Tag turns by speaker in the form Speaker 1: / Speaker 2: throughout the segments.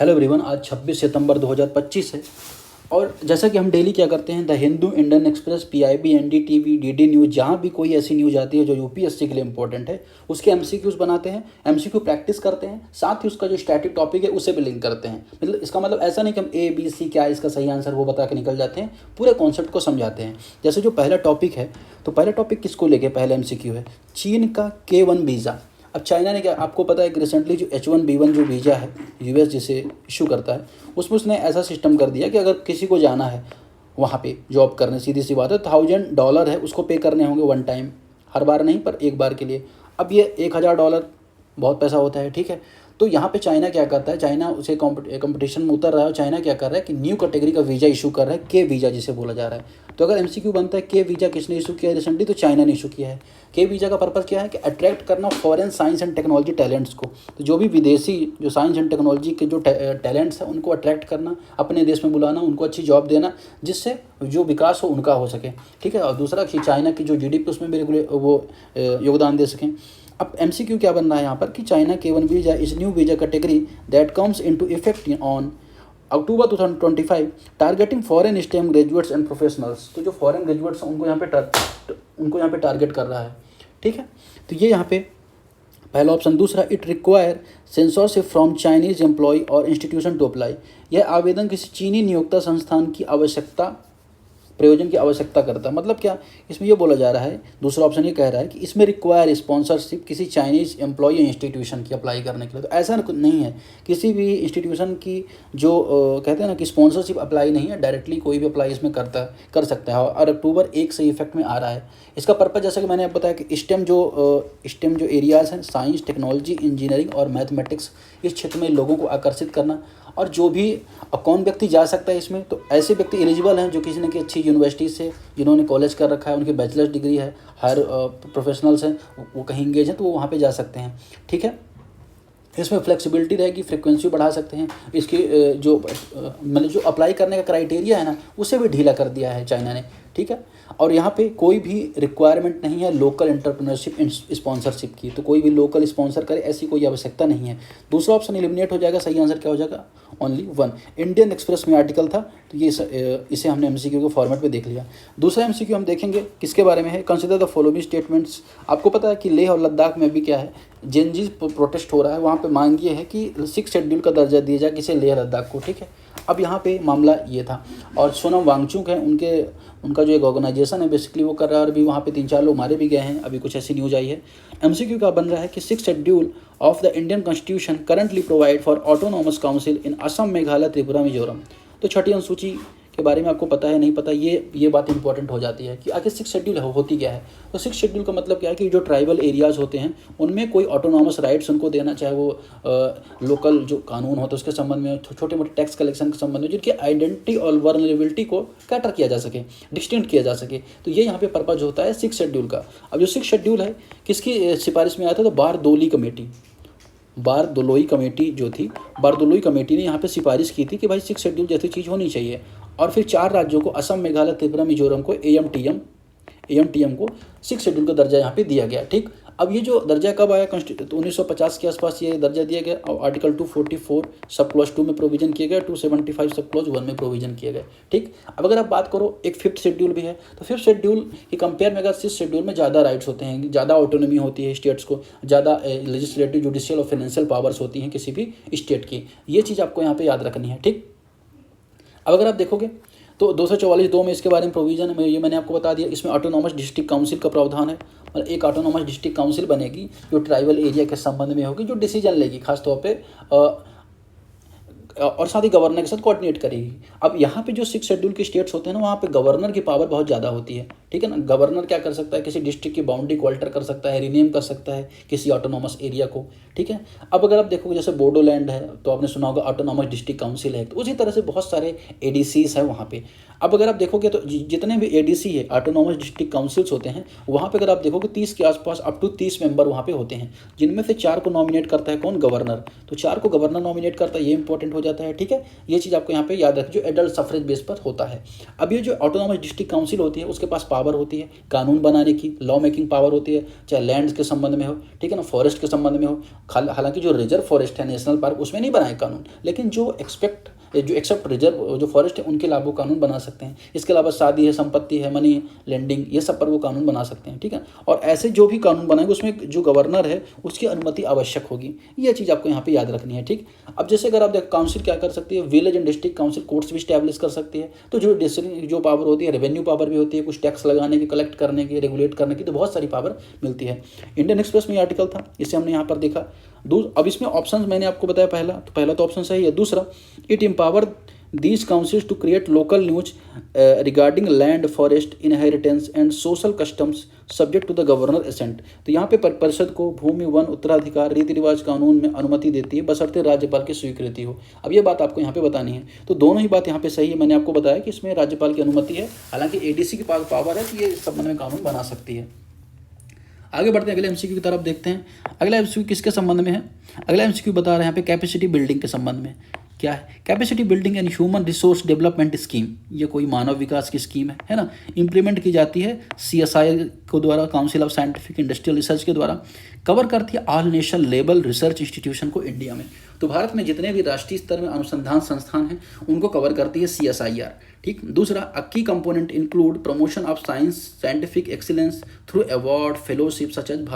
Speaker 1: Hello everyone, आज 26 सितंबर 2025 है। और जैसा कि हम डेली क्या करते हैं, the Hindu, Indian express, PIB, NDTV, DD news, जहाँ भी कोई ऐसी न्यूज़ आती है जो यूपीएससी के लिए इंपॉर्टेंट है, उसके एमसीक्यूज़ बनाते हैं, एमसीक्यू प्रैक्टिस करते हैं, साथ ही उसका जो स्टैटिक टॉपिक है उसे भी लिंक करते हैं। मतलब इसका मतलब ऐसा नहीं कि हम ए बी सी क्या है इसका सही आंसर वो बता के निकल जाते हैं, पूरे कॉन्सेप्ट को समझाते हैं। जैसे जो पहला टॉपिक है, तो पहला टॉपिक किसको लेके पहला एमसीक्यू है, चीन का K1 वीज़ा। अब चाइना ने क्या, आपको पता है कि रिसेंटली जो H1B1 जो वीज़ा है यूएस जिसे इशू करता है, उसमें उसने ऐसा सिस्टम कर दिया कि अगर किसी को जाना है वहाँ पे जॉब करने, सीधी सी बात है, $1000 है उसको पे करने होंगे वन टाइम, हर बार नहीं पर एक बार के लिए। अब ये $1000 बहुत पैसा होता है, ठीक है। तो यहाँ पे चाइना क्या करता है, चाइना उसे कंपटीशन में उतर रहा है। चाइना क्या कर रहा है कि न्यू कैटेगरी का वीज़ा इशू कर रहा है, के वीज़ा जिसे बोला जा रहा है। तो अगर एमसीक्यू बनता है के वीज़ा किसने इशू किया है रिसेंटली, तो चाइना ने इशू किया है। के वीज़ा का पर्पज़ क्या है कि अट्रैक्ट करना foreign science and technology talents को। तो जो भी विदेशी जो साइंस एंड टेक्नोलॉजी के जो टैलेंट्स हैं उनको अट्रैक्ट करना, अपने देश में बुलाना, उनको अच्छी जॉब देना, जिससे जो विकास हो उनका हो सके, ठीक है। और दूसरा कि चाइना की जो जीडीपी उसमें भी वो योगदान दे सकें। अब एमसीक्यू क्या बन रहा है यहाँ पर कि China K1 visa is new visa category that comes into effect on October 2025 targeting foreign stem graduates and professionals. तो जो फॉरेन ग्रेजुएट्स हैं उनको यहाँ पे टारगेट कर रहा है, ठीक है। तो ये यहाँ पे पहला ऑप्शन। दूसरा, it require censorship from Chinese employ और इंस्टीट्यूशन टू अप्लाई। यह आवेदन किसी चीनी नियोक्ता संस्थान की प्रयोजन की आवश्यकता करता है। मतलब क्या, इसमें ये बोला जा रहा है, दूसरा ऑप्शन ये कह रहा है कि इसमें रिक्वायर स्पॉन्सरशिप किसी चाइनीज़ एम्प्लॉय या इंस्टीट्यूशन की अप्लाई करने के लिए। तो ऐसा नहीं है, किसी भी इंस्टीट्यूशन की जो कहते हैं ना कि स्पॉन्सरशिप अप्लाई नहीं है, डायरेक्टली कोई भी अप्लाई इसमें कर सकता है। और अक्टूबर 1 से इफेक्ट में आ रहा है। इसका पर्पज़ जैसा कि मैंने आप बताया कि स्टेम जो एरियाज़ हैं, साइंस, टेक्नोलॉजी, इंजीनियरिंग और मैथमेटिक्स, इस क्षेत्र में लोगों को आकर्षित करना। और जो भी कौन व्यक्ति जा सकता है इसमें, तो ऐसे व्यक्ति एलिजिबल हैं जो किसी न किसी अच्छी यूनिवर्सिटी से, जिन्होंने कॉलेज कर रखा है, उनकी बैचलर्स डिग्री है, हर प्रोफेशनल्स हैं, वो कहीं इंगेज हैं तो वो वहाँ पे जा सकते हैं, ठीक है। इसमें फ्लेक्सिबिलिटी रहेगी, फ्रिक्वेंसी बढ़ा सकते हैं। इसकी मतलब जो अप्लाई करने का क्राइटेरिया है ना, उसे भी ढीला कर दिया है चाइना ने, ठीक है। और यहाँ पे कोई भी रिक्वायरमेंट नहीं है लोकल एंटरप्रेन्योरशिप स्पॉन्सरशिप की। तो कोई भी लोकल स्पॉन्सर करे ऐसी कोई आवश्यकता नहीं है। दूसरा ऑप्शन एलिमिनेट हो जाएगा। सही आंसर क्या हो जाएगा, ओनली 1। इंडियन एक्सप्रेस में आर्टिकल था, तो ये इसे हमने एमसीक्यू के फॉर्मेट में देख लिया। दूसरा एमसीक्यू हम देखेंगे किसके बारे में है, कंसिडर द फॉलोइंग स्टेटमेंट्स। आपको पता है कि लेह और लद्दाख में भी क्या है, जेनजी प्रोटेस्ट हो रहा है। वहाँ पे मांग ये है कि 6 शेड्यूल का दर्जा दिया जाए किसे, लेह लद्दाख को, ठीक है। अब यहाँ पे मामला ये था। और सोनम वांगचुक है, उनका जो एक ऑर्गेनाइजेशन है बेसिकली वो कर रहा है। और अभी वहाँ पे 3-4 लोग मारे भी गए हैं, अभी कुछ ऐसी न्यूज़ आई है। एमसीक्यू का बन रहा है कि 6 schedule of the Indian constitution currently provide for autonomous council in Assam, Meghalaya, Tripura, Mizoram. तो छठी अनुसूची के बारे में आपको पता है नहीं पता, ये बात इंपॉर्टेंट हो जाती है कि आखिर 6 शेड्यूल होती क्या है। तो 6 शेड्यूल का मतलब क्या है कि जो ट्राइबल एरियाज़ होते हैं उनमें कोई ऑटोनॉमस राइट्स उनको देना, चाहे वो लोकल जो कानून होता है उसके संबंध में, छोटे मोटे टैक्स कलेक्शन के संबंध में, जिनकी आइडेंटिटी और वर्नरेबिलिटी को कैटर किया जा सके, डिस्टिंक्ट किया जा सके। तो ये यहाँ पे पर्पज होता है 6 शेड्यूल का। अब जो 6 शेड्यूल है किसकी सिफारिश में आया था, तो बारदोली कमेटी जो थी, बारदोली कमेटी ने यहाँ पे सिफारिश की थी कि भाई 6 शेड्यूल जैसी चीज़ होनी चाहिए। और फिर 4 राज्यों को, असम, मेघालय, त्रिपुरा, मिजोरम को एएमटीएम को 6 शेड्यूल का दर्जा यहाँ पे दिया गया, ठीक। अब ये जो दर्जा कब आया, कॉन्स्टिट्यूशन तो 1950 के आसपास ये दर्जा दिया गया। और आर्टिकल 244 सब क्लॉज 2 में प्रोविजन किया गया, 275 सब क्लॉज 1 में प्रोविजन किया गया, ठीक। अब अगर आप बात करो, एक 5th शेड्यूल भी है। तो 5th शेड्यूल की कंपेयर में अगर 6th शेड्यूल में ज़्यादा राइट्स होते हैं, ज़्यादा ऑटोनॉमी होती है स्टेट्स को, ज़्यादा लेजिस्लेटिव, जुडिशियल और फाइनेंशियल पावर्स होती हैं किसी भी स्टेट की। ये चीज़ आपको यहाँ पर याद रखनी है, ठीक। अब अगर आप देखोगे तो 244(2) में इसके बारे में प्रोविजन है, ये मैंने आपको बता दिया। इसमें ऑटोनॉमस डिस्ट्रिक्ट काउंसिल का प्रावधान है। मतलब एक ऑटोनॉमस डिस्ट्रिक्ट काउंसिल बनेगी जो ट्राइबल एरिया के संबंध में होगी, जो डिसीजन लेगी खासतौर पे, और साथ ही गवर्नर के साथ कोऑर्डिनेट करेगी। अब यहाँ पे जो 6 शेड्यूल के स्टेट्स होते हैं ना, वहाँ पे गवर्नर की पावर बहुत ज़्यादा होती है, ठीक है ना। गवर्नर क्या कर सकता है, किसी डिस्ट्रिक्ट की बाउंड्री को अल्टर कर सकता है, रीनेम कर सकता है किसी ऑटोनॉमस एरिया को, ठीक है। अब अगर आप देखोगे जैसे बोडोलैंड है तो आपने सुना होगा ऑटोनॉमस डिस्ट्रिक्ट काउंसिल है, तो उसी तरह से बहुत सारे एडीसीज हैं वहाँ पे। अब अगर आप देखोगे तो जितने भी एडीसी है, ऑटोनॉमस डिस्ट्रिक्ट काउंसिल्स होते हैं, वहाँ पे अगर आप देखोगे 30 के आसपास अप टू 30 मेंबर वहाँ पे होते हैं, जिनमें से 4 को नॉमिनेट करता है कौन, गवर्नर। तो 4 को गवर्नर नॉमिनेट करता है, ये इंपॉर्टेंट हो जाता है, ठीक है। ये चीज़ आपको यहाँ पे याद रखें, जो एडल्ट सफरेज बेस पर होता है। अब ये जो ऑटोनॉमस डिस्ट्रिक्ट काउंसिल होती है, उसके पास पावर होती है कानून बनाने की, लॉ मेकिंग पावर होती है, चाहे लैंड्स के संबंध में हो, ठीक है ना, फॉरेस्ट के संबंध में हो। हालांकि जो रिजर्व फॉरेस्ट है, नेशनल पार्क, उसमें नहीं बनाए कानून, लेकिन जो एक्सेप्ट रिजर्व जो फॉरेस्ट है उनके लाभ वो कानून बना सकते हैं। इसके अलावा शादी है, संपत्ति है, मनी लेंडिंग, ये सब पर वो कानून बना सकते हैं, ठीक है। और ऐसे जो भी कानून बनाएंगे उसमें जो गवर्नर है उसकी अनुमति आवश्यक होगी। ये चीज़ आपको यहाँ पे याद रखनी है, ठीक। अब जैसे अगर आप देख, काउंसिल क्या कर सकती है, village and district council courts भी स्टैब्लिश कर सकती है। तो जो पावर होती है, रेवेन्यू पावर भी होती है, कुछ टैक्स लगाने की, कलेक्ट करने की, रेगुलेट करने की, तो बहुत सारी पावर मिलती है। इंडियन एक्सप्रेस में आर्टिकल था, इसे हमने यहाँ पर देखा। अब इसमें ऑप्शंस मैंने आपको बताया, पहला तो ऑप्शन सही है। दूसरा, it empower these councils to create local news regarding land, forest, inheritance and social customs subject to the governor assent। तो यहाँ पे परिषद को भूमि, वन, उत्तराधिकार, रीति रिवाज कानून में अनुमति देती है, बशर्ते राज्यपाल की स्वीकृति हो। अब ये बात आपको यहाँ पे बतानी है। तो दोनों ही बात यहाँ पे सही है। मैंने आपको बताया कि इसमें राज्यपाल की अनुमति है, हालांकि एडीसी के पास पावर है, तो ये इस संबंध में कानून बना सकती है। आगे बढ़ते हैं, अगले एमसीक्यू की तरफ देखते हैं। अगला एमसीक्यू किसके संबंध में है? अगला एमसीक्यू बता रहे हैं यहाँ पे कैपेसिटी बिल्डिंग के संबंध में। क्या है capacity building and human resource development scheme? ये कोई मानव विकास की स्कीम है ना। इंप्लीमेंट की जाती है CSI को द्वारा, council of scientific industrial research के द्वारा। कवर करती है all national level research institution को इंडिया में। तो भारत में जितने भी राष्ट्रीय स्तर में अनुसंधान संस्थान हैं उनको कवर करती है CSIR, ठीक। दूसरा, a key component include promotion of science scientific excellence through award fellowship such as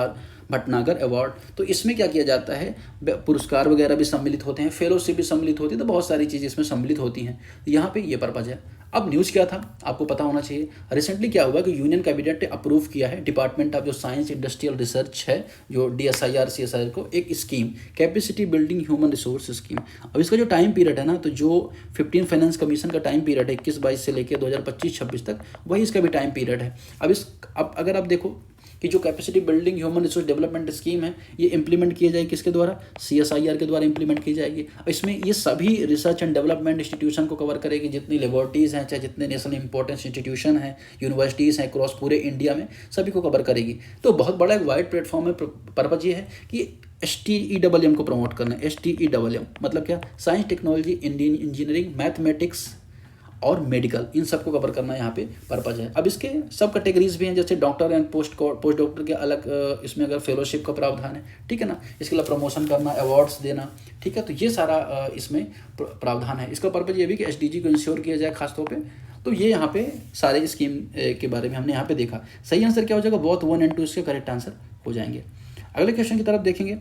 Speaker 1: Bhatnagar award. तो इसमें क्या किया जाता है, पुरस्कार वगैरह भी सम्मिलित होते हैं, फेलोशिप भी सम्मिलित होती है, तो बहुत सारी चीज़ें इसमें सम्मिलित होती हैं। यहाँ पे ये पर्पज है। अब न्यूज़ क्या था आपको पता होना चाहिए। रिसेंटली क्या हुआ कि यूनियन कैबिनेट ने अप्रूव किया है डिपार्टमेंट ऑफ जो साइंस इंडस्ट्रियल रिसर्च है, जो DSIR CSIR को, एक scheme capacity building human resource scheme. अब इसका जो टाइम पीरियड है ना, तो जो 15 फाइनेंस कमीशन का टाइम पीरियड है 21-22 से लेकर 2025-26 तक, वही इसका भी टाइम पीरियड है। अब अगर आप देखो कि जो capacity building human resource development scheme है, ये इंप्लीमेंट किए जाएगी किसके द्वारा? CSIR के द्वारा इंप्लीमेंट की जाएगी। इसमें ये सभी रिसर्च एंड डेवलपमेंट इंस्टीट्यूशन को कवर करेगी, जितनी लेबोरेटरीज़ हैं, चाहे जितने नेशनल इंपॉर्टेंस इंस्टीट्यूशन हैं, यूनिवर्सिटीज़ हैं क्रॉस पूरे इंडिया में, सभी को कवर करेगी। तो बहुत बड़ा एक वाइड प्लेटफॉर्म है। पर्पज ये है कि STEWM को प्रमोट करना है। STEWM मतलब क्या? साइंस, टेक्नोलॉजी, इंजीनियरिंग, मैथमेटिक्स और मेडिकल, इन सबको कवर करना यहाँ पे पर्पज है। अब इसके सब कैटेगरीज भी हैं, जैसे डॉक्टर एंड पोस्ट डॉक्टर के अलग इसमें अगर फेलोशिप का प्रावधान है, ठीक है ना। इसके लिए प्रमोशन करना, अवार्ड्स देना, ठीक है। तो ये सारा इसमें प्रावधान है। इसका पर्पज ये भी कि SDG को इंश्योर किया जाए खासतौर पे। तो ये यहाँ पे सारे स्कीम के बारे में हमने यहाँ पे देखा। सही आंसर क्या हो जाएगा? बोथ 1 और 2 इसके करेक्ट आंसर हो जाएंगे। अगले क्वेश्चन की तरफ देखेंगे।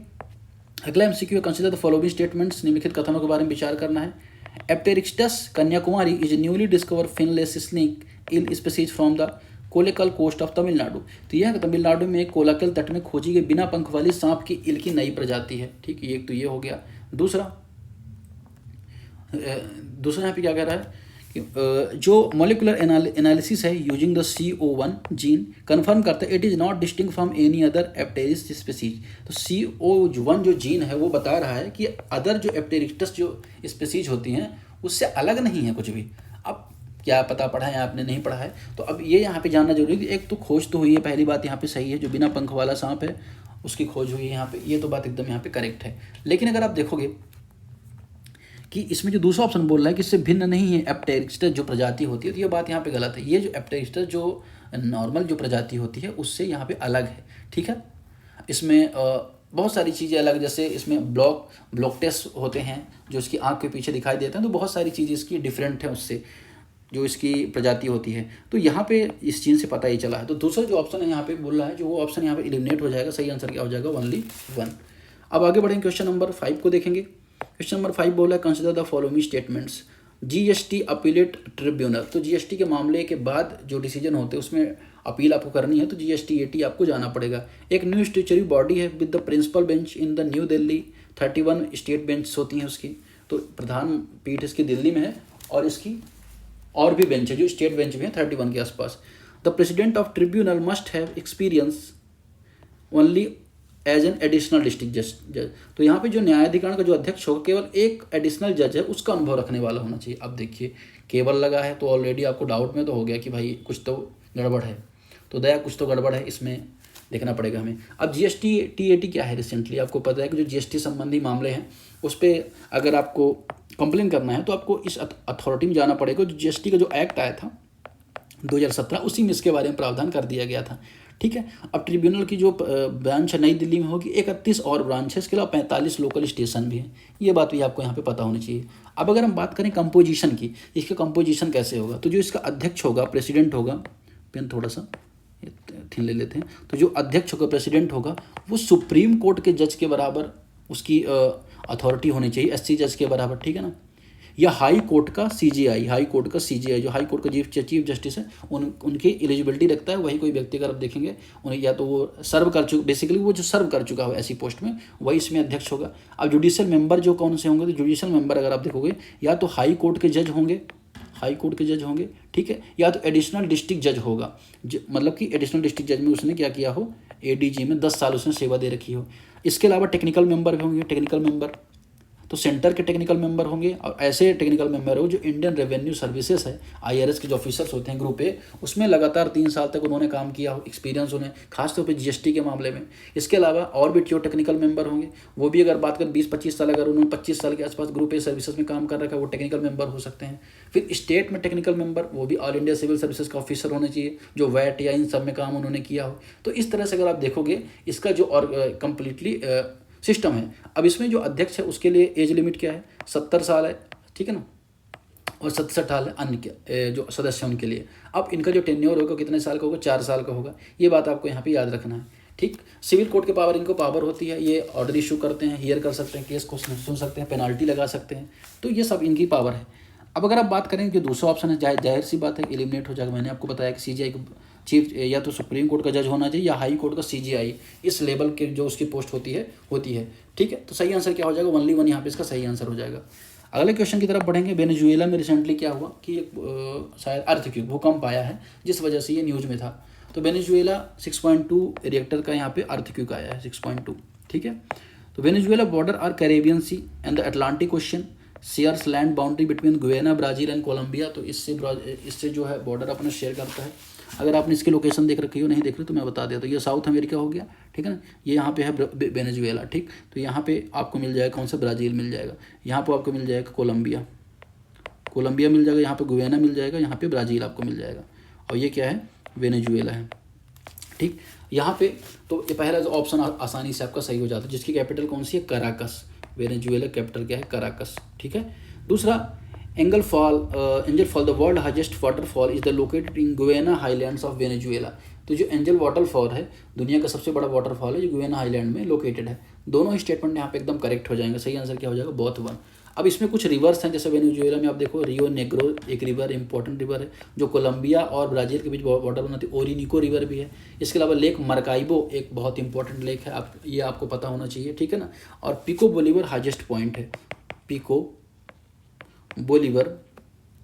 Speaker 1: अगला MCQ, consider the following statements, निम्नलिखित कथनों के बारे में विचार करना है। Apteryxtus Kanyakumari is newly discover फिनलेस snake ill species from the कोलेकल coast of Tamil Nadu. तो यह तमिलनाडु में कोलाकल तट में खोजी गई बिना पंख वाली सांप की इल की नई प्रजाति है, ठीक है। एक तो ये हो गया। दूसरा यहाँ पे क्या कह रहा है कि जो मोलिकुलर एनालिसिस है using the CO1 gene confirm करता है it is not distinct from any other Apteryxtus species. तो CO1 जो जीन है वो बता रहा है कि अदर जो एप्टेरिक्टस जो स्पीसीज होती हैं उससे अलग नहीं है कुछ भी। अब क्या पता पढ़ा है आपने, नहीं पढ़ा है, तो अब ये यहाँ पे जानना जरूरी है। एक तो खोज तो हुई है, पहली बात यहाँ पे सही है, जो बिना पंख वाला सांप है उसकी खोज हुई है यहाँ पे, ये तो बात एकदम यहाँ पे करेक्ट है। लेकिन अगर आप देखोगे कि इसमें जो दूसरा ऑप्शन बोल रहा है कि इससे भिन्न नहीं है एप्टेरिक्टस जो प्रजाति होती है, तो ये बात यहाँ पे गलत है। ये जो एप्टेरिक्टस जो नॉर्मल जो प्रजाति होती है उससे यहाँ पे अलग है, ठीक है। इसमें बहुत सारी चीज़ें अलग, जैसे इसमें ब्लॉक टेस्ट होते हैं जो इसकी आँख के पीछे दिखाई देते हैं, तो बहुत सारी चीज़ें इसकी डिफरेंट है उससे जो इसकी प्रजाति होती है। तो यहाँ पे इस चीज़ से पता ही चला है। तो दूसरा जो ऑप्शन है यहाँ पे बोल रहा है, जो वो ऑप्शन यहाँ पे एलिमिनेट हो जाएगा। सही आंसर क्या हो जाएगा? ओनली 1। अब आगे बढ़ेंगे, क्वेश्चन नंबर 5 को देखेंगे। क्वेश्चन नंबर 5 बोला है consider the following statements. GST appellate tribunal. तो GST के मामले के बाद जो डिसीजन होते हैं उसमें अपील आपको करनी है, तो GST आपको जाना पड़ेगा। एक न्यू स्टेचुरी बॉडी है with the principal bench in the New Delhi. 31 state bench होती हैं उसकी, तो प्रधान पीठ इसकी दिल्ली में है, और इसकी और भी बेंच है जो स्टेट बेंच भी है 31 के आसपास। The president of tribunal must have experience only as an additional district जज। तो यहाँ पे जो न्यायाधिकरण का जो अध्यक्ष होगा केवल एक एडिशनल जज है, उसका अनुभव रखने वाला होना चाहिए। अब देखिए केवल लगा है तो ऑलरेडी आपको डाउट में तो हो गया कि भाई कुछ तो गड़बड़ है, तो दया कुछ तो गड़बड़ है, इसमें देखना पड़ेगा हमें। अब GST TAT क्या है? रिसेंटली आपको पता है कि जो GST संबंधी मामले हैं उस पर अगर आपको कंप्लेन करना है तो आपको इस अथॉरिटी में जाना पड़ेगा। जो जीएसटी का जो एक्ट आया था 2017, उसी में इसके बारे में प्रावधान कर दिया गया था, ठीक है। अब ट्रिब्यूनल की जो ब्रांच है नई दिल्ली में होगी, 31 और ब्रांच है, इसके अलावा 45 लोकल स्टेशन भी हैं। ये बात भी आपको यहाँ पे पता होनी चाहिए। अब अगर हम बात करें कंपोजिशन की, इसका कंपोजिशन कैसे होगा, तो जो इसका अध्यक्ष होगा, प्रेसिडेंट होगा, पेन थोड़ा सा थिन ले लेते हैं, तो जो अध्यक्ष होगा, प्रेसिडेंट होगा, वो सुप्रीम कोर्ट के जज के बराबर उसकी अथॉरिटी होनी चाहिए, एससी जज के बराबर, ठीक है ना। या हाई कोर्ट का सीजीआई, हाई कोर्ट का सीजीआई, जो हाई कोर्ट का चीफ जस्टिस है, उनकी एलिजिबिलिटी रखता है। वही कोई व्यक्ति अगर आप देखेंगे उन्हें या तो वो सर्व कर चुका, बेसिकली वो जो सर्व कर चुका हो ऐसी पोस्ट में, वही इसमें अध्यक्ष होगा। अब जुडिशियल मेंबर जो कौन से होंगे, तो जुडिशियल मेंबर अगर आप देखोगे या तो हाई कोर्ट के जज होंगे, हाई कोर्ट के जज होंगे, ठीक है, या तो एडिशनल डिस्ट्रिक्ट जज होगा, मतलब कि एडिशनल डिस्ट्रिक्ट जज में उसने क्या किया हो, एडीजी में 10 साल उसने सेवा दे रखी हो। इसके अलावा टेक्निकल मेंबर भी होंगे, टेक्निकल मेंबर तो सेंटर के टेक्निकल मेंबर होंगे, और ऐसे टेक्निकल मेंबर हो जो इंडियन रेवेन्यू सर्विसेज है, आईआरएस के जो ऑफिसर्स होते हैं ग्रुप ए, उसमें लगातार 3 साल तक उन्होंने काम किया हो, एक्सपीरियंस उन्हें खासतौर पे जीएसटी के मामले में। इसके अलावा और भी जो टेक्निकल मेंबर होंगे, वो भी अगर बात करें 20-25 साल, अगर उन्होंने 25 साल के आसपास ग्रुप ए सर्विसेज में काम कर रखा है, वो टेक्निकल मेंबर हो सकते हैं। फिर स्टेट में टेक्निकल मेंबर, वो भी ऑल इंडिया सिविल सर्विसेज का ऑफिसर होने चाहिए, जो वैट या इन सब में काम उन्होंने किया हो। तो इस तरह से अगर आप देखोगे इसका जो और कंप्लीटली सिस्टम है। अब इसमें जो अध्यक्ष है उसके लिए एज लिमिट क्या है, 70 साल है, ठीक है ना, और 67 साल है अन्य के जो सदस्य हैं उनके लिए। अब इनका जो टेन्योर होगा कितने साल का होगा, 4 साल का होगा। ये बात आपको यहाँ पे याद रखना है, ठीक। सिविल कोर्ट के पावर, इनको पावर होती है, ये ऑर्डर इशू करते हैं, हियर कर सकते हैं, केस को सुन सकते हैं, पेनाल्टी लगा सकते हैं, तो ये सब इनकी पावर है। अब अगर आप बात करें जो दूसरा ऑप्शन है, जाहिर सी बात है एलिमिनेट हो जाएगा। मैंने आपको बताया कि सीजीआई चीफ या तो सुप्रीम कोर्ट का जज होना चाहिए या हाई कोर्ट का सीजीआई, इस लेवल के जो उसकी पोस्ट होती है, ठीक है। तो सही आंसर क्या हो जाएगा, 1 यहाँ पे इसका सही आंसर हो जाएगा। अगले क्वेश्चन की तरफ बढ़ेंगे। वेनेजुएला में रिसेंटली क्या हुआ कि शायद अर्थक्वेक, भूकंप आया है, जिस वजह से ये न्यूज़ में था। तो वेनेजुएला 6.2 रिएक्टर का यहाँ पे अर्थक्वेक आया है, 6.2, ठीक है। तो Venezuela border or Caribbean sea and the Atlantic ocean shares land boundary between Guyana, Brazil and Colombia. तो इससे जो है बॉर्डर अपना शेयर करता है। अगर आपने इसकी लोकेशन देख रखी हो, नहीं देख रहे तो मैं बता देता हूँ। ये साउथ अमेरिका हो गया, ठीक है ना, ये यहाँ पे है वेनेजुएला, ठीक। तो यहाँ पे आपको मिल जाएगा कौन सा, ब्राज़ील मिल जाएगा, यहाँ पे आपको मिल जाएगा कोलंबिया मिल जाएगा, यहाँ पे गुयाना मिल जाएगा, यहाँ पे ब्राज़ील आपको मिल जाएगा, और ये क्या है, वेनेजुएला है, ठीक। यहाँ पे तो ये पहला ऑप्शन आसानी से आपका सही हो जाता है, जिसकी कैपिटल कौन सी है, कराकस। वेनेजुएला कैपिटल क्या है, कराकस, ठीक है। दूसरा angel fall, the world highest waterfall is the located in Guyana highlands of Venezuela. तो जो एंजल वाटरफॉल है, दुनिया का सबसे बड़ा वाटरफॉल है, जो गुयाना हाईलैंड में लोकेटेड है। दोनों ही स्टेटमेंट यहाँ पे एकदम करेक्ट हो जाएंगे। सही आंसर क्या हो जाएगा, बोथ वन। अब इसमें कुछ रिवर्स हैं, जैसे वेनेजुएला में आप देखो रियो नेग्रो एक रिवर, इंपॉर्टेंट रिवर है, जो कोलंबिया और ब्राज़ील के बीच वाटर बनाती है। ओरिनिको रिवर भी है। इसके अलावा लेक मरकाइबो एक बहुत इंपॉर्टेंट लेक है, ये आपको पता होना चाहिए, ठीक है ना। और पिको बोलीवर हाईएस्ट पॉइंट है, पिको बोलीवर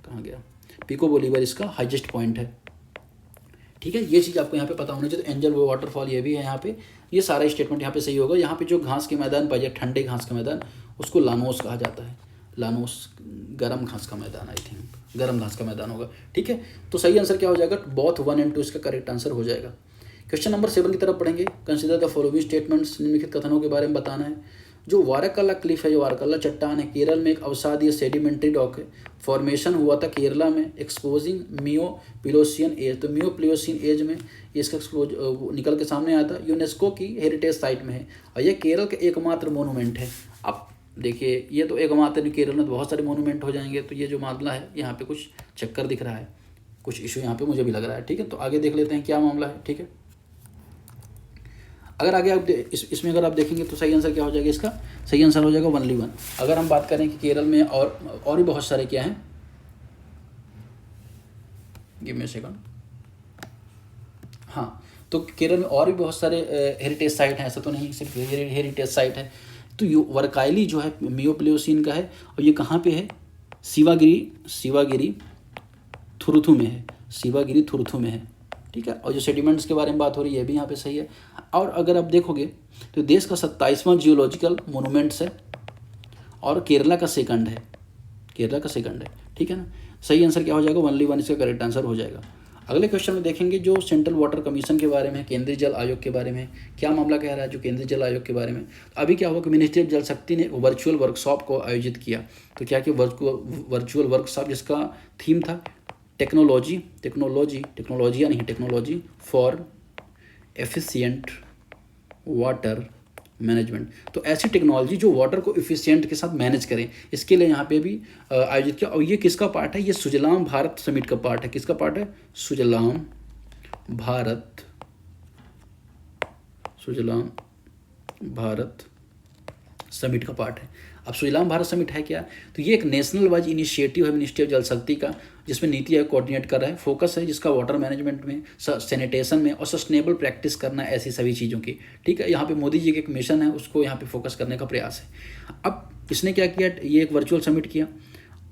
Speaker 1: कहाँ गया, पिको बोलीवर इसका हाईएस्ट पॉइंट है, ठीक है। ये चीज़ आपको यहाँ पे पता होना चाहिए। तो एंजल वाटरफॉल ये भी है यहाँ पे। ये सारा स्टेटमेंट यहाँ पे सही होगा। यहाँ पे जो घास के मैदान पाए जाए, ठंडे घास का मैदान, उसको लानोस कहा जाता है। लानोस गर्म घास का मैदान, आई थिंक गर्म घास का मैदान होगा, ठीक है। तो सही आंसर क्या हो जाएगा, बोथ 1 और 2 इसका करेक्ट आंसर हो जाएगा। क्वेश्चन नंबर 7 की तरफ पढ़ेंगे। कंसिडर द फॉलोइंग स्टेटमेंट्स, निम्नलिखित कथनों के बारे में बताना है। जो वारकल्ला क्लिफ है, जो वारकल्ला चट्टान है, केरल में एक अवसादीय सेडिमेंट्री रॉक है। फॉर्मेशन हुआ था केरला में, एक्सपोजिंग मियोप्लियोसियन एज। तो मियोप्लियोसियन एज में इसका निकल के सामने आया था। यूनेस्को की हेरिटेज साइट में है, और यह केरल का एकमात्र मोनूमेंट है। अब देखिए, ये तो एकमात्र, केरल में तो बहुत सारे मोनूमेंट हो जाएंगे। तो ये जो मामला है, यहाँ पे कुछ चक्कर दिख रहा है, कुछ इशू यहाँ पे मुझे भी लग रहा है, ठीक है। तो आगे देख लेते हैं क्या मामला है, ठीक है। अगर आगे आप इसमें अगर आप देखेंगे तो सही आंसर क्या हो जाएगा, इसका सही आंसर हो जाएगा 1 अगर हम बात करें कि केरल में और भी बहुत सारे क्या हैं, गिव मी अ सेकंड। हाँ, तो केरल में और भी बहुत सारे हेरिटेज साइट हैं, ऐसा तो नहीं सिर्फ हेरिटेज साइट है। तो वरकाइली जो है मियोप्लियोसिन का है, और ये कहाँ पे है, शिवागिरी थुरुथु में है, शिवागिरी थुरुथु में है, ठीक है। और जो सेडिमेंट्स के बारे में बात हो रही है, ये भी यहाँ पे सही है। और अगर आप देखोगे तो देश का 27वां जियोलॉजिकल मोनूमेंट्स है, और केरला का सेकंड है, ठीक है ना। सही आंसर क्या हो जाएगा, 1 इसका करेक्ट आंसर हो जाएगा। अगले क्वेश्चन में देखेंगे जो सेंट्रल वाटर कमीशन के बारे में, केंद्रीय जल आयोग के बारे में क्या मामला कह रहा है जो केंद्रीय जल आयोग के बारे में। अभी क्या हुआ कि मिनिस्ट्री ऑफ जल शक्ति ने वर्चुअल वर्कशॉप को आयोजित किया। तो क्या कि वर्चुअल वर्कशॉप जिसका थीम था technology for efficient water management. तो ऐसी टेक्नोलॉजी जो वाटर को इफिशिएंट के साथ मैनेज करें, इसके लिए यहाँ पे भी आयोजित किया। और ये किसका पार्ट है, ये सुजलाम भारत समिट का पार्ट है। किसका पार्ट है, सुजलाम भारत समिट का पार्ट है। अब सुजलाम भारत समिट है क्या, तो ये एक नेशनल वाइज इनिशिएटिव है मिनिस्ट्री ऑफ जल शक्ति का, जिसमें नीति आयोग कोऑर्डिनेट कर रहा है। फोकस है जिसका वाटर मैनेजमेंट में, सैनिटेशन में और सस्टेनेबल प्रैक्टिस करना है, ऐसी सभी चीज़ों की। ठीक है, यहाँ पे मोदी जी के एक मिशन है, उसको यहाँ पे फोकस करने का प्रयास है। अब इसने क्या किया, ये एक वर्चुअल समिट किया।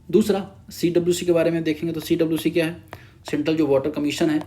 Speaker 1: दूसरा CWC के बारे में देखेंगे तो CWC क्या है, सेंट्रल जो वाटर कमीशन है,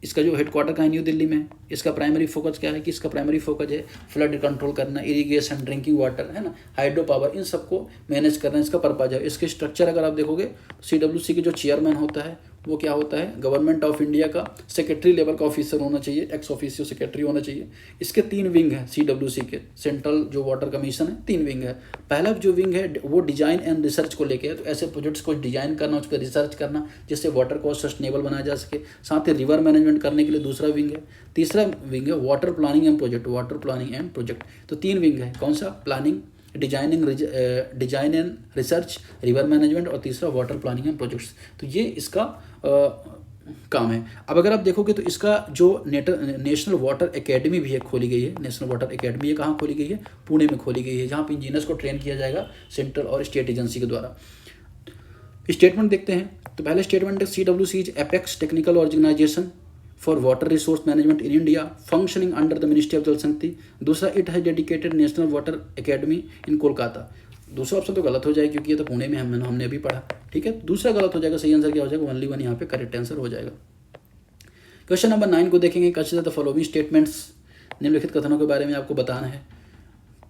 Speaker 1: इसका जो हेडक्वार्टर का है न्यू दिल्ली में। इसका प्राइमरी फोकस क्या है कि इसका प्राइमरी फोकस है फ्लड कंट्रोल करना, इरिगेशन, ड्रिंकिंग वाटर, है ना, हाइड्रो पावर, इन सबको मैनेज करना इसका पर्पज है। इसके स्ट्रक्चर अगर आप देखोगे CWC के जो चेयरमैन होता है वो क्या होता है, गवर्नमेंट ऑफ इंडिया का सेक्रेटरी लेवल का ऑफिसर होना चाहिए, एक्स ऑफिसियो सेक्रेटरी होना चाहिए। इसके 3 विंग है CWC के, सेंट्रल जो वाटर कमीशन है 3 विंग है। पहला जो विंग है वो डिजाइन एंड रिसर्च को लेके है, तो ऐसे प्रोजेक्ट्स को डिजाइन करना, उस पर रिसर्च करना जिससे वाटर को सस्टेनेबल बनाया जा सके। साथ ही रिवर मैनेजमेंट करने के लिए दूसरा विंग है। तीसरा विंग है वाटर प्लानिंग एंड प्रोजेक्ट। तो 3 विंग है, कौन सा, planning, design and research, river management और तीसरा वाटर प्लानिंग एंड प्रोजेक्ट्स। तो ये इसका काम है। अब अगर आप देखोगे तो इसका जो नेशनल वाटर एकेडमी भी है खोली गई है। नेशनल वाटर एकेडमी ये कहाँ खोली गई है, पुणे में खोली गई है, जहाँ पे इंजीनियर्स को ट्रेन किया जाएगा सेंट्रल और स्टेट एजेंसी के द्वारा। स्टेटमेंट देखते हैं तो पहले स्टेटमेंट है CWC is apex technical organisation for water resource management in India functioning under the ministry of Jal Shakti. दूसरा, it has dedicated national water academy in Kolkata. दूसरा ऑप्शन तो गलत हो जाएगा क्योंकि ये तो पुणे में हमने अभी पढ़ा। ठीक है, दूसरा गलत हो जाएगा, सही आंसर क्या हो जाएगा, ओनली 1 यहाँ पे करेक्ट आंसर हो जाएगा। क्वेश्चन नंबर 9 को देखेंगे। कंसीडर द फॉलोइंग स्टेटमेंट्स, निम्नलिखित कथनों के बारे में आपको बताना है।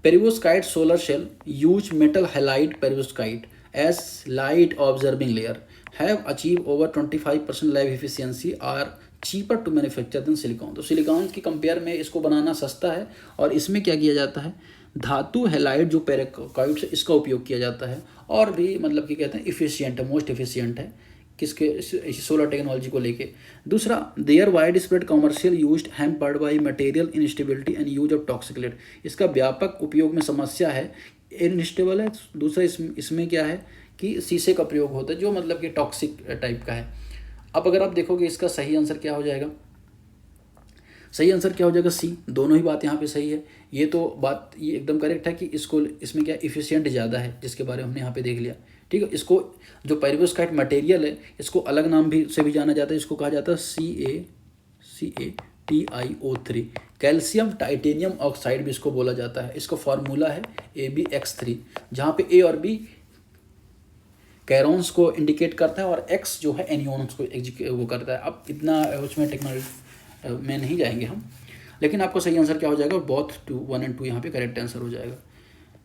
Speaker 1: Perovskite solar cell use metal halide perovskite as light observing layer have achieve over 25% lab efficiency are cheaper to manufacture than silicon. तो सिलिकॉन की कंपेयर में इसको बनाना सस्ता है और इसमें क्या किया जाता है, धातु हैलाइड जो पेरिवोस्काइट है इसका उपयोग किया जाता है और भी मतलब कि कहते हैं इफिशियंट है, मोस्ट इफिशियंट है किसके, सोलर टेक्नोलॉजी को लेके। दूसरा, their wide spread commercial used hampered by material instability and use of toxic lead. इसका व्यापक उपयोग में समस्या है, इनस्टेबल है। दूसरा इसमें क्या है कि शीशे का प्रयोग होता है जो मतलब कि टॉक्सिक टाइप का है। अब अगर आप देखोगे इसका सही आंसर क्या हो जाएगा, सही आंसर क्या हो जाएगा C। दोनों ही बात यहाँ पे सही है। ये तो बात ये एकदम करेक्ट है कि इसमें क्या इफिशियंट ज़्यादा है, जिसके बारे में हमने यहाँ पे देख लिया। ठीक है, इसको जो पेरिवोस्काइट मटेरियल है इसको अलग नाम भी से भी जाना जाता है, इसको कहा जाता है CaTiO3, कैल्शियम टाइटेनियम ऑक्साइड भी इसको बोला जाता है। इसका फॉर्मूला है AbX3, जहाँ पे A और B कैरोन्स को इंडिकेट करता है और X जो है एनियॉन्स को वो करता है। अब इतना उसमें टेक्नोलॉजी में नहीं जाएंगे हम, लेकिन आपको सही आंसर क्या हो जाएगा, बोथ 1 और 2 यहाँ पे करेक्ट आंसर हो जाएगा।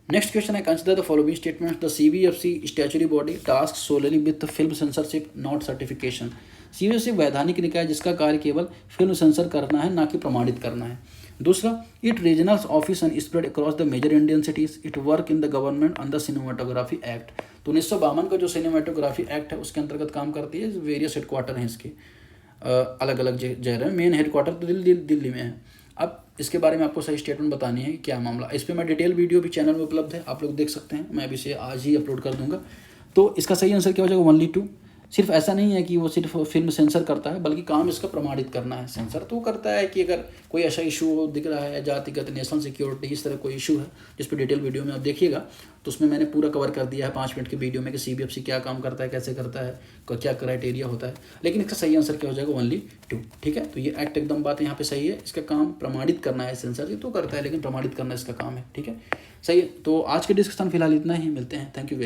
Speaker 1: नेक्स्ट क्वेश्चन है, consider the following statement. The CBFC statutory body task solely with film censorship not certification. CBFC वैधानिक निकाय जिसका कार्य केवल फिल्म सेंसर करना है, ना कि प्रमाणित करना है। दूसरा, it regional office and spread across the major Indian cities, it work in the government under cinematography act. तो 1952 का जो सिनेमाटोग्राफी एक्ट है उसके अंतर्गत काम करती है। वेरियस हेडक्वार्टर हैं इसके अलग अलग जगह में, मेन हेडक्वार्टर तो दिल्ली में है। अब इसके बारे में आपको सही स्टेटमेंट बतानी है कि क्या मामला। इस पर मैं डिटेल वीडियो भी चैनल में उपलब्ध है, आप लोग देख सकते हैं। मैं अभी इसे आज ही अपलोड कर दूंगा। तो इसका सही आंसर क्या हो जाएगा, ओनली 2। सिर्फ ऐसा नहीं है कि वो सिर्फ फिल्म सेंसर करता है, बल्कि काम इसका प्रमाणित करना है। सेंसर तो करता है कि अगर कोई ऐसा इशू दिख रहा है, जातिगत नेशनल सिक्योरिटी इस तरह कोई इशू है, जिस पर डिटेल वीडियो में आप देखिएगा, तो उसमें मैंने पूरा कवर कर दिया है 5 मिनट की वीडियो में कि CBFC क्या काम करता है, कैसे करता है, क्या क्राइटेरिया होता है। लेकिन इसका सही आंसर क्या हो जाएगा, ओनली 2। ठीक है, तो ये एक्ट एकदम बात यहाँ पे सही है। इसका काम प्रमाणित करना है, सेंसर ये तो करता है लेकिन प्रमाणित करना इसका काम है। ठीक है, सही है। तो आज के डिस्कशन फिलहाल इतना ही, मिलते हैं, थैंक यू।